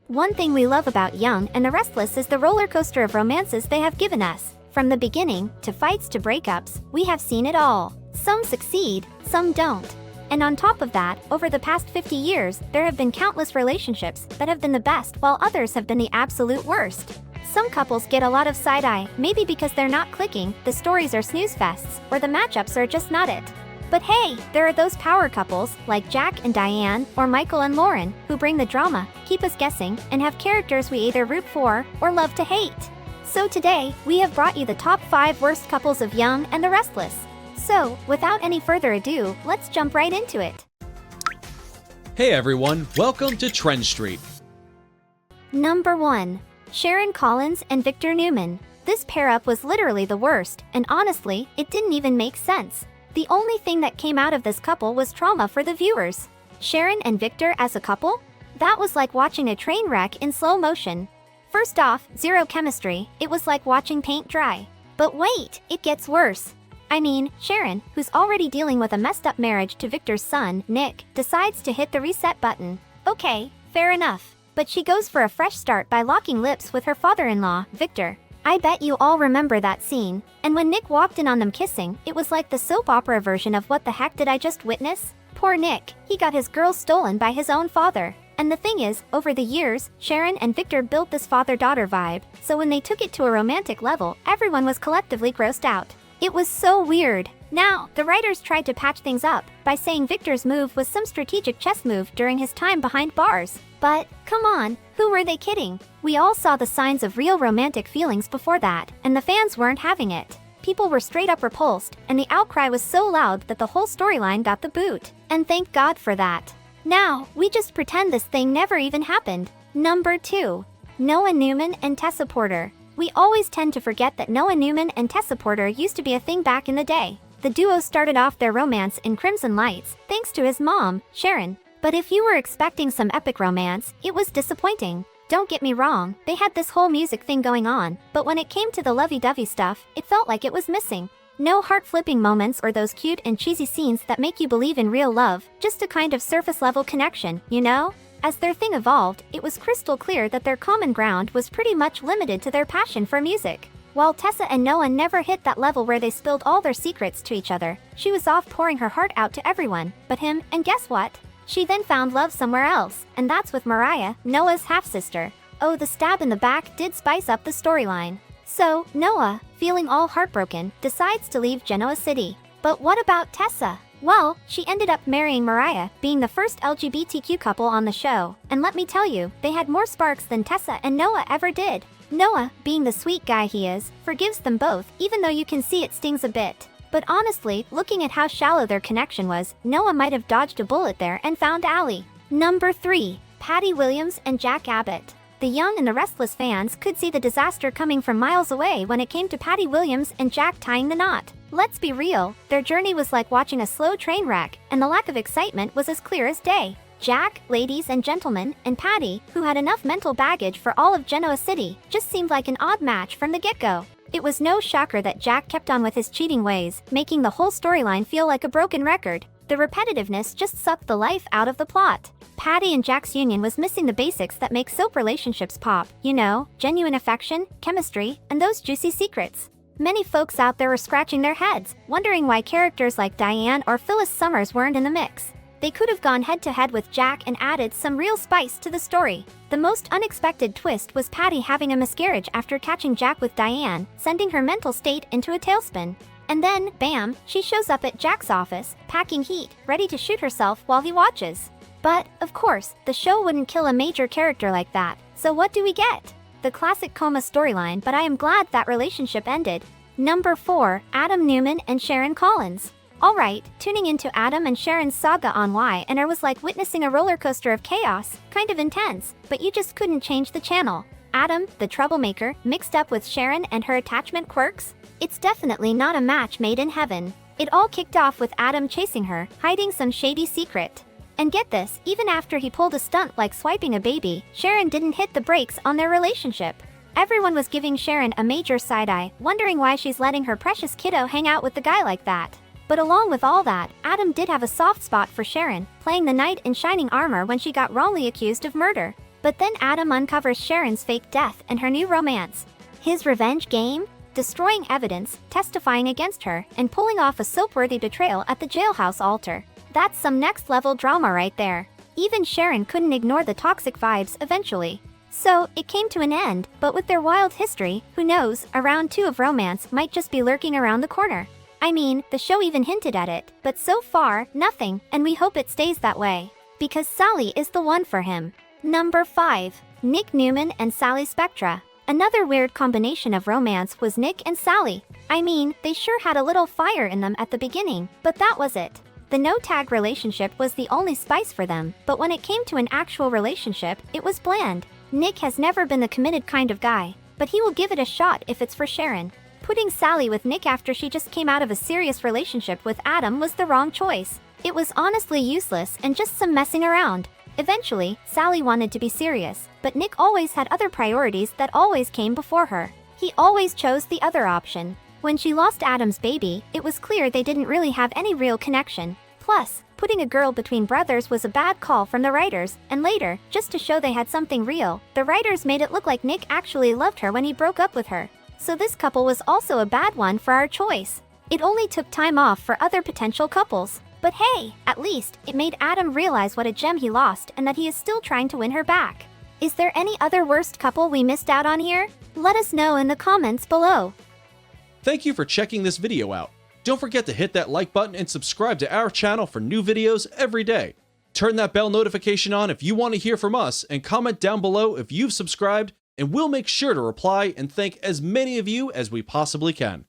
One thing we love about Young and the Restless is the roller coaster of romances they have given us. From the beginning, to fights to breakups, we have seen it all. Some succeed, some don't. And on top of that, over the past 50 years, there have been countless relationships that have been the best while others have been the absolute worst. Some couples get a lot of side-eye, maybe because they're not clicking, the stories are snooze fests, or the matchups are just not it. But hey, there are those power couples, like Jack and Diane, or Michael and Lauren, who bring the drama, keep us guessing, and have characters we either root for, or love to hate. So today, we have brought you the top 5 worst couples of Young and the Restless. So, without any further ado, let's jump right into it. Hey everyone, welcome to TrendStreet. Number 1. Sharon Collins and Victor Newman. This pair-up was literally the worst, and honestly, it didn't even make sense. The only thing that came out of this couple was trauma for the viewers. Sharon and Victor as a couple? That was like watching a train wreck in slow motion. First off, zero chemistry, it was like watching paint dry. But wait, it gets worse. I mean, Sharon, who's already dealing with a messed up marriage to Victor's son, Nick, decides to hit the reset button. Okay, fair enough. But she goes for a fresh start by locking lips with her father-in-law, Victor. I bet you all remember that scene. And when Nick walked in on them kissing, it was like the soap opera version of what the heck did I just witness? Poor Nick, he got his girl stolen by his own father. And the thing is, over the years, Sharon and Victor built this father-daughter vibe, so when they took it to a romantic level, everyone was collectively grossed out. It was so weird. Now, the writers tried to patch things up by saying Victor's move was some strategic chess move during his time behind bars. But, come on, who were they kidding? We all saw the signs of real romantic feelings before that, and the fans weren't having it. People were straight up repulsed, and the outcry was so loud that the whole storyline got the boot. And thank God for that. Now, we just pretend this thing never even happened. Number 2. Newman and Tess Porter. We always tend to forget that Newman and Tess Porter used to be a thing back in the day. The duo started off their romance in Crimson Lights, thanks to his mom, Sharon. But if you were expecting some epic romance, it was disappointing. Don't get me wrong, they had this whole music thing going on, but when it came to the lovey-dovey stuff, it felt like it was missing. No heart-flipping moments or those cute and cheesy scenes that make you believe in real love, just a kind of surface-level connection, you know? As their thing evolved, it was crystal clear that their common ground was pretty much limited to their passion for music. While Tessa and Noah never hit that level where they spilled all their secrets to each other, she was off pouring her heart out to everyone but him, and guess what? She then found love somewhere else, and that's with Mariah, Noah's half-sister. Oh, the stab in the back did spice up the storyline. So, Noah, feeling all heartbroken, decides to leave Genoa City. But what about Tessa? Well, she ended up marrying Mariah, being the first LGBTQ couple on the show. And let me tell you, they had more sparks than Tessa and Noah ever did. Noah, being the sweet guy he is, forgives them both, even though you can see it stings a bit. But honestly, looking at how shallow their connection was, Noah might have dodged a bullet there and found Allie. Number 3. Patty Williams and Jack Abbott. The Young and the Restless fans could see the disaster coming from miles away when it came to Patty Williams and Jack tying the knot. Let's be real, their journey was like watching a slow train wreck, and the lack of excitement was as clear as day. Jack, ladies and gentlemen, and Patty, who had enough mental baggage for all of Genoa City, just seemed like an odd match from the get-go. It was no shocker that Jack kept on with his cheating ways, making the whole storyline feel like a broken record. The repetitiveness just sucked the life out of the plot. Patty and Jack's union was missing the basics that make soap relationships pop, you know, genuine affection, chemistry, and those juicy secrets. Many folks out there were scratching their heads, wondering why characters like Diane or Phyllis Summers weren't in the mix. They could have gone head-to-head with Jack and added some real spice to the story. The most unexpected twist was Patty having a miscarriage after catching Jack with Diane, sending her mental state into a tailspin. And then, bam, she shows up at Jack's office, packing heat, ready to shoot herself while he watches. But, of course, the show wouldn't kill a major character like that, so what do we get? The classic coma storyline, but I am glad that relationship ended. Number 4. Adam Newman and Sharon Collins. Alright, tuning into Adam and Sharon's saga on Y and R was like witnessing a roller coaster of chaos, kind of intense, but you just couldn't change the channel. Adam, the troublemaker, mixed up with Sharon and her attachment quirks? It's definitely not a match made in heaven. It all kicked off with Adam chasing her, hiding some shady secret. And get this, even after he pulled a stunt like swiping a baby, Sharon didn't hit the brakes on their relationship. Everyone was giving Sharon a major side-eye, wondering why she's letting her precious kiddo hang out with the guy like that. But along with all that, Adam did have a soft spot for Sharon, playing the knight in shining armor when she got wrongly accused of murder. But then Adam uncovers Sharon's fake death and her new romance. His revenge game? Destroying evidence, testifying against her, and pulling off a soap-worthy betrayal at the jailhouse altar. That's some next-level drama right there. Even Sharon couldn't ignore the toxic vibes eventually. So, it came to an end, but with their wild history, who knows, a round 2 of romance might just be lurking around the corner. I mean, the show even hinted at it, but so far, nothing, and we hope it stays that way. Because Sally is the one for him. Number 5. Nick Newman and Sally Spectra. Another weird combination of romance was Nick and Sally. I mean, they sure had a little fire in them at the beginning, but that was it. The no-tag relationship was the only spice for them, but when it came to an actual relationship, it was bland. Nick has never been the committed kind of guy, but he will give it a shot if it's for Sharon. Putting Sally with Nick after she just came out of a serious relationship with Adam was the wrong choice. It was honestly useless and just some messing around. Eventually, Sally wanted to be serious, but Nick always had other priorities that always came before her. He always chose the other option. When she lost Adam's baby, it was clear they didn't really have any real connection. Plus, putting a girl between brothers was a bad call from the writers, and later, just to show they had something real, the writers made it look like Nick actually loved her when he broke up with her. So this couple was also a bad one for our choice. It only took time off for other potential couples. But hey, at least, it made Adam realize what a gem he lost and that he is still trying to win her back. Is there any other worst couple we missed out on here? Let us know in the comments below. Thank you for checking this video out. Don't forget to hit that like button and subscribe to our channel for new videos every day. Turn that bell notification on if you want to hear from us, and comment down below if you've subscribed, and we'll make sure to reply and thank as many of you as we possibly can.